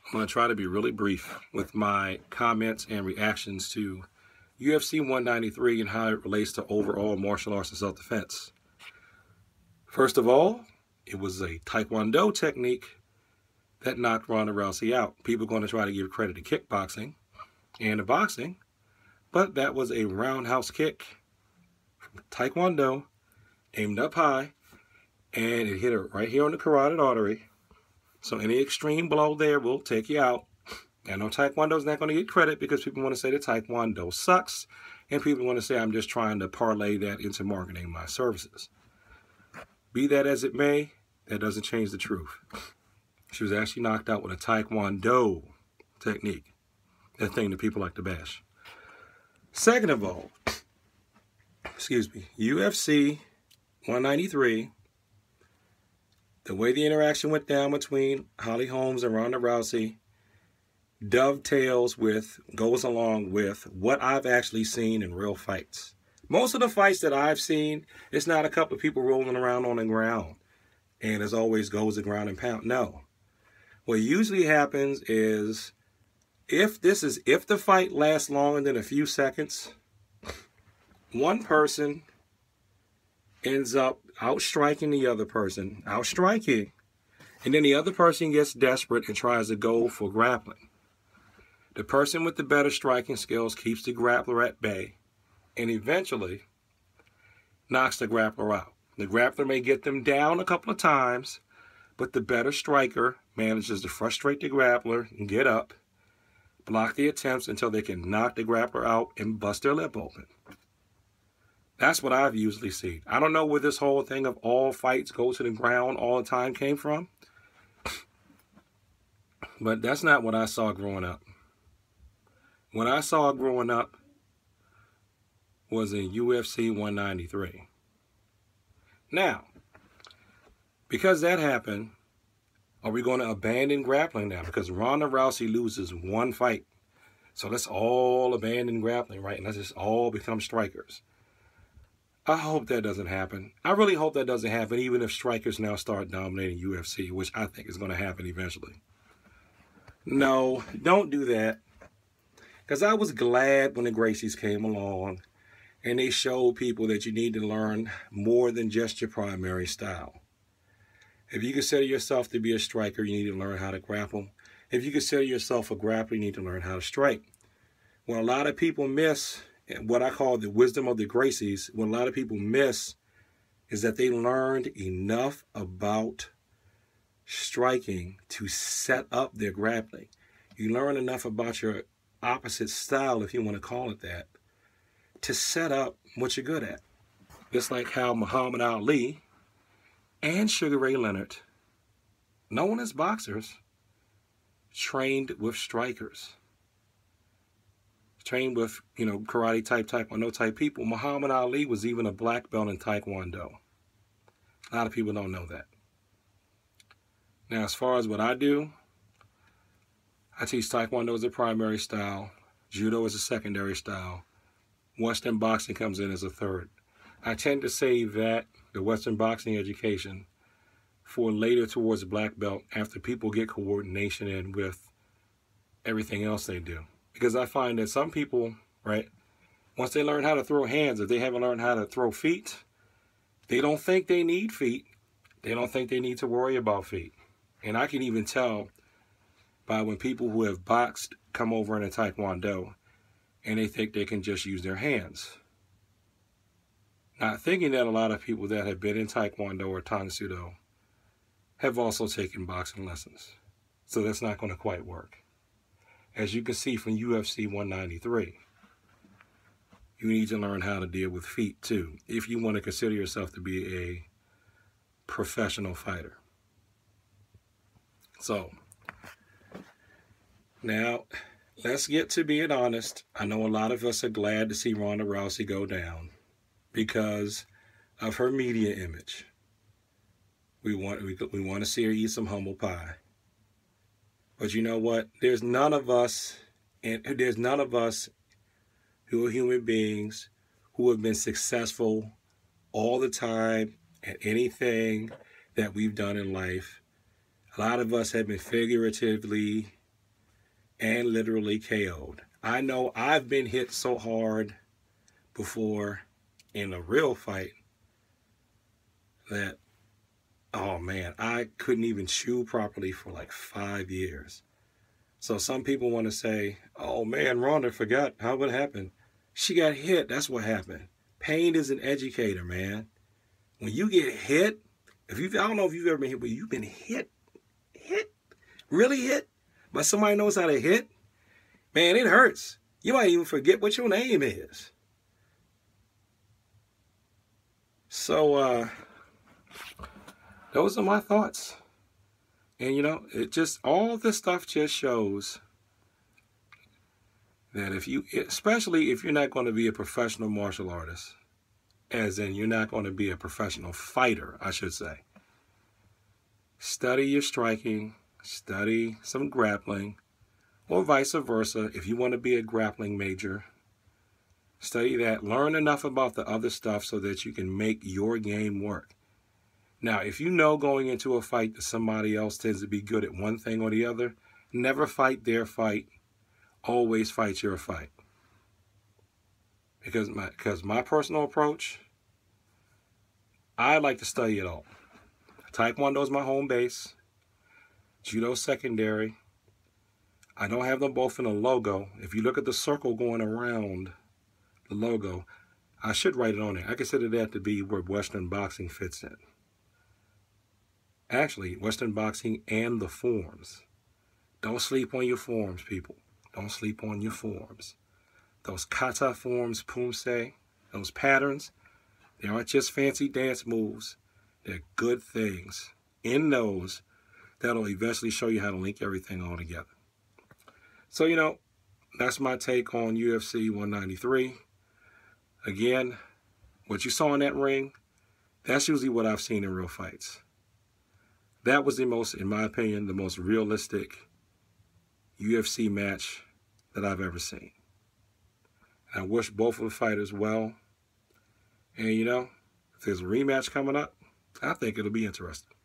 I'm going to try to be really brief with my comments and reactions to UFC 193 and how it relates to overall martial arts and self-defense. First of all, it was a Taekwondo technique that knocked Ronda Rousey out. People are going to try to give credit to kickboxing and to boxing, but that was a roundhouse kick from Taekwondo, aimed up high, and it hit her right here on the carotid artery. So any extreme blow there will take you out. I know Taekwondo's not going to get credit because people want to say that Taekwondo sucks, and people want to say I'm just trying to parlay that into marketing my services. Be that as it may, that doesn't change the truth. She was actually knocked out with a Taekwondo technique. That thing that people like to bash. Second of all, UFC 193, the way the interaction went down between Holly Holmes and Ronda Rousey goes along with what I've actually seen in real fights. Most of the fights that I've seen, it's not a couple of people rolling around on the ground and as always goes to ground and pound. No. What usually happens is if the fight lasts longer than a few seconds, one person ends up outstriking the other person, and then the other person gets desperate and tries to go for grappling. The person with the better striking skills keeps the grappler at bay and eventually knocks the grappler out. The grappler may get them down a couple of times, but the better striker manages to frustrate the grappler and get up, block the attempts until they can knock the grappler out and bust their lip open. That's what I've usually seen. I don't know where this whole thing of all fights go to the ground all the time came from, but that's not what I saw growing up. What I saw growing up was in UFC 193. Now, because that happened, are we going to abandon grappling now? Because Ronda Rousey loses one fight. So let's all abandon grappling, right? And let's just all become strikers. I hope that doesn't happen. I really hope that doesn't happen, even if strikers now start dominating UFC, which I think is going to happen eventually. No, don't do that. Because I was glad when the Gracies came along and they showed people that you need to learn more than just your primary style. If you consider yourself to be a striker, you need to learn how to grapple. If you consider yourself a grappler, you need to learn how to strike. What a lot of people miss, what I call the wisdom of the Gracies, what a lot of people miss is that they learned enough about striking to set up their grappling. You learn enough about your opposite style, if you want to call it that, to set up what you're good at. Just like how Muhammad Ali and Sugar Ray Leonard, known as boxers, trained with strikers. Trained with, karate type, taekwondo type people. Muhammad Ali was even a black belt in taekwondo. A lot of people don't know that. Now, as far as what I do, I teach taekwondo as a primary style, judo as a secondary style, Western boxing comes in as a third. I tend to save the Western boxing education, for later towards black belt after people get coordination in with everything else they do. Because I find that some people, right, once they learn how to throw hands, if they haven't learned how to throw feet, they don't think they need feet. They don't think they need to worry about feet. And I can even tell by when people who have boxed come over into taekwondo and they think they can just use their hands. Not thinking that a lot of people that have been in taekwondo or tang soo do have also taken boxing lessons. So that's not going to quite work. As you can see from UFC 193, you need to learn how to deal with feet too, if you want to consider yourself to be a professional fighter. So, now, let's get to being honest. I know a lot of us are glad to see Ronda Rousey go down because of her media image. We want to see her eat some humble pie. But you know what? There's none of us who are human beings who have been successful all the time at anything that we've done in life. A lot of us have been figuratively and literally KO'd. I know I've been hit so hard before in a real fight that, oh man, I couldn't even chew properly for like 5 years. So some people want to say, oh man, Ronda forgot how it happened. She got hit. That's what happened. Pain is an educator, man. When you get hit, I don't know if you've ever been hit, but you've been hit, really hit, but somebody knows how to hit, man, it hurts. You might even forget what your name is. So, those are my thoughts. And, you know, all this stuff just shows that especially if you're not going to be a professional martial artist, as in you're not going to be a professional fighter, I should say. Study your striking, study some grappling, or vice versa. If you want to be a grappling major, study that. Learn enough about the other stuff so that you can make your game work. Now, if you know going into a fight that somebody else tends to be good at one thing or the other, never fight their fight. Always fight your fight. Because my personal approach, I like to study it all. Taekwondo is my home base. Judo secondary. I don't have them both in a logo. If you look at the circle going around the logo, I should write it on there. I consider that to be where Western boxing fits in. Actually, Western boxing and the forms. Don't sleep on your forms, people. Don't sleep on your forms. Those kata forms, pumse, those patterns, they aren't just fancy dance moves. They're good things. In those, that'll eventually show you how to link everything all together. So, you know, that's my take on UFC 193. Again, what you saw in that ring, that's usually what I've seen in real fights. That was in my opinion, the most realistic UFC match that I've ever seen. And I wish both of the fighters well. And, you know, if there's a rematch coming up, I think it'll be interesting.